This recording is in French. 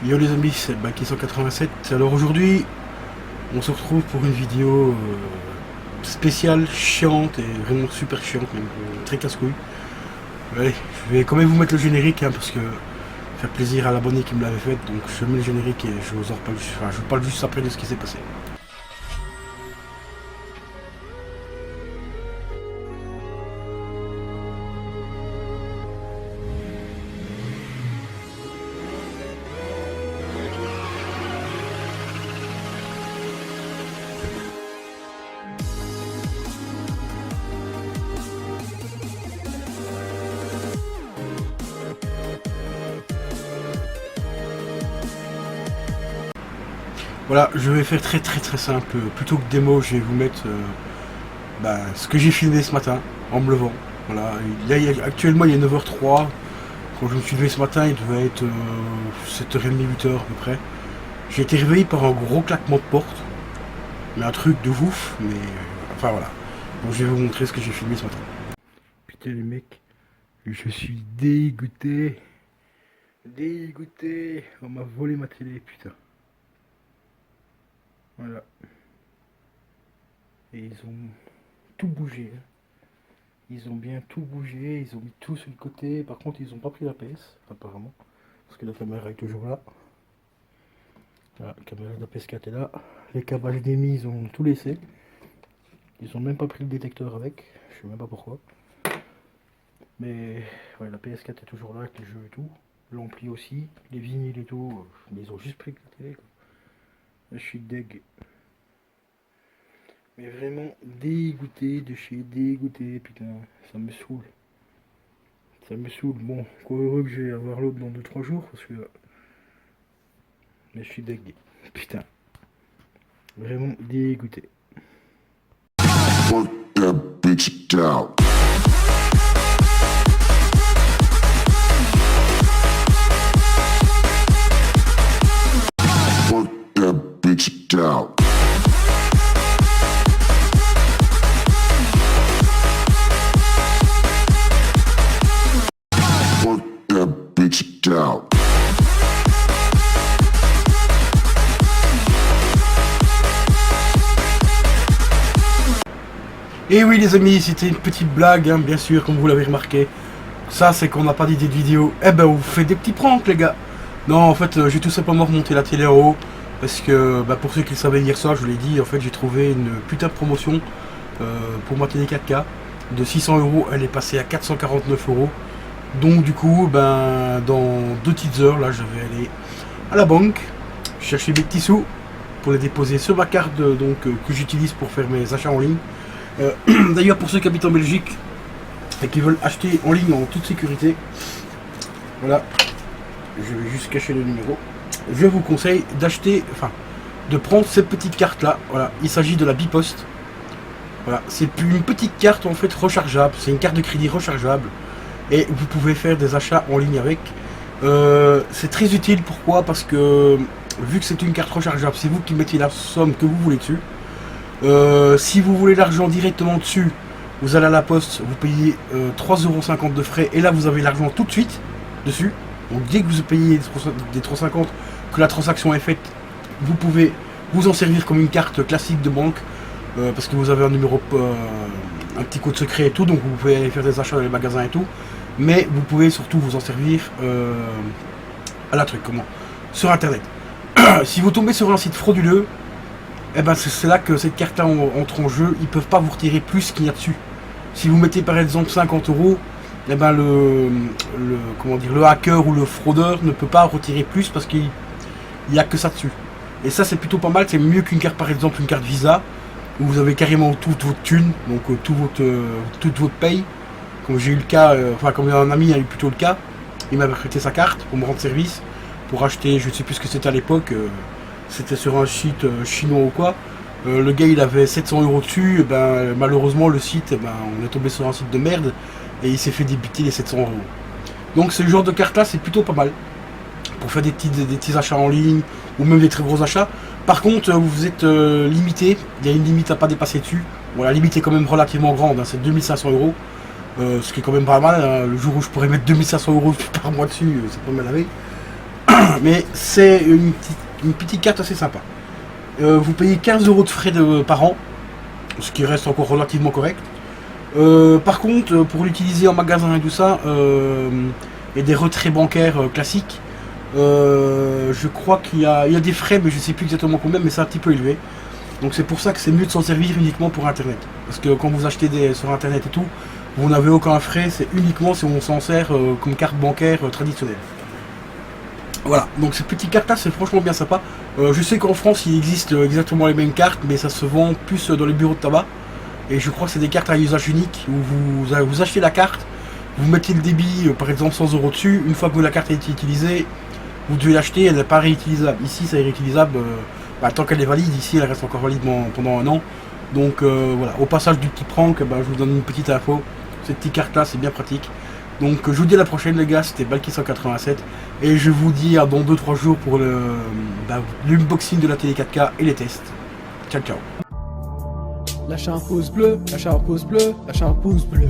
Yo les amis, c'est Baki187. Alors aujourd'hui, on se retrouve pour une vidéo spéciale, chiante et vraiment super chiante, même, très casse-couille. Allez, je vais quand même vous mettre le générique hein, parce que faire plaisir à l'abonné qui me l'avait fait. Donc je mets le générique et je vous en reparle, je vous parle juste après de ce qui s'est passé. Voilà, je vais faire très simple. Plutôt que des mots, je vais vous mettre ce que j'ai filmé ce matin en me levant. Voilà, actuellement il est 9h03. Quand je me suis levé ce matin, il devait être 7h30, 8h à peu près. J'ai été réveillé par un gros claquement de porte. Mais un truc de ouf, mais enfin voilà. Bon, je vais vous montrer ce que j'ai filmé ce matin. Putain les mecs, je suis dégoûté. Dégoûté. On m'a volé ma télé, putain. Voilà. Et ils ont tout bougé. Hein. Ils ont bien tout bougé. Ils ont mis tout sur le côté. Par contre, ils ont pas pris la PS, apparemment. Parce que la caméra est toujours là. Voilà, la caméra de la PS4 est là. Les câbles HDMI, ils ont tout laissé. Ils ont même pas pris le détecteur avec. Je sais même pas pourquoi. Mais ouais, la PS4 est toujours là avec les jeux et tout. L'ampli aussi. Les vinyles et tout. Mais ils ont juste pris la télé, quoi. Là, je suis deg. Mais vraiment dégoûté de chez dégoûté, putain, ça me saoule. Ça me saoule. Bon, quoi heureux que je vais avoir l'autre dans 2-3 jours, parce que... Mais je suis deg. Putain. Vraiment dégoûté. Fuck that bitch down. Fuck that bitch down. Fuck that bitch down. Et oui les amis, c'était une petite blague, hein, bien sûr, comme vous l'avez remarqué. Ça, c'est qu'on n'a pas d'idée de vidéo. Eh ben, vous faites des petits pranks, les gars. Non, en fait, j'ai tout simplement remonté la télé en haut. Parce que, pour ceux qui le savaient hier soir, je vous l'ai dit, en fait, j'ai trouvé une putain de promotion pour ma télé 4K. De 600 €, elle est passée à 449 €. Donc, du coup, dans 2 petites heures, là, je vais aller à la banque, chercher mes petits sous pour les déposer sur ma carte que j'utilise pour faire mes achats en ligne. D'ailleurs, pour ceux qui habitent en Belgique et qui veulent acheter en ligne en toute sécurité, voilà, je vais juste cacher le numéro. Je vous conseille d'acheter, de prendre cette petite carte là. Voilà, il s'agit de la Bipost. Voilà, c'est une petite carte en fait rechargeable. C'est une carte de crédit rechargeable et vous pouvez faire des achats en ligne avec. C'est très utile. Pourquoi? Parce que vu que c'est une carte rechargeable, c'est vous qui mettez la somme que vous voulez dessus. Si vous voulez l'argent directement dessus, vous allez à la poste, vous payez 3,50 € de frais et là vous avez l'argent tout de suite dessus. Donc dès que vous payez des 3,50 €, que la transaction est faite, vous pouvez vous en servir comme une carte classique de banque parce que vous avez un numéro, un petit code secret et tout, donc vous pouvez aller faire des achats dans les magasins et tout. Mais vous pouvez surtout vous en servir à la truc, sur internet. Si vous tombez sur un site frauduleux, eh ben c'est là que cette carte là entre en jeu. Ils peuvent pas vous retirer plus qu'il y a dessus. Si vous mettez par exemple 50 €, eh ben le hacker ou le fraudeur ne peut pas retirer plus parce qu'il n'y a que ça dessus. Et ça c'est plutôt pas mal, c'est mieux qu'une carte, par exemple une carte Visa où vous avez carrément toute votre thune, donc toute votre paye. Comme j'ai eu le cas, comme un ami a eu plutôt le cas, il m'avait prêté sa carte pour me rendre service, pour acheter, je ne sais plus ce que c'était à l'époque, c'était sur un site chinois ou quoi. Le gars il avait 700 € dessus, et malheureusement le site, on est tombé sur un site de merde et il s'est fait débiter les 700 €. Donc ce genre de carte là c'est plutôt pas mal pour faire des petits achats en ligne ou même des très gros achats. Par contre vous êtes limité, il y a une limite à pas dépasser dessus. Bon, la limite est quand même relativement grande, hein, c'est 2500 €, ce qui est quand même pas mal, hein. Le jour où je pourrais mettre 2500 € par mois dessus, c'est pas mal lavé. Mais c'est une petite carte assez sympa. Vous payez 15 € de frais par an, ce qui reste encore relativement correct. Par contre, pour l'utiliser en magasin et tout ça, et des retraits bancaires classiques, je crois qu'il y a des frais, mais je ne sais plus exactement combien, mais c'est un petit peu élevé. Donc c'est pour ça que c'est mieux de s'en servir uniquement pour internet. Parce que quand vous achetez sur internet et tout, vous n'avez aucun frais, c'est uniquement si on s'en sert comme carte bancaire traditionnelle. Voilà, donc ces petites cartes là c'est franchement bien sympa. Je sais qu'en France il existe exactement les mêmes cartes, mais ça se vend plus dans les bureaux de tabac. Et je crois que c'est des cartes à usage unique où vous achetez la carte, vous mettez le débit par exemple 100 € dessus. Une fois que la carte a été utilisée, vous devez l'acheter, elle n'est pas réutilisable. Ici c'est réutilisable tant qu'elle est valide, ici elle reste encore valide pendant un an. Donc voilà, au passage du petit prank, je vous donne une petite info. Cette petite carte là c'est bien pratique. Donc je vous dis à la prochaine les gars, c'était Balky187 et je vous dis à dans 2-3 jours pour l'unboxing de la télé 4K et les tests. Ciao ciao. Lâchez un pouce bleu, lâchez un pouce bleu, lâchez un pouce bleu.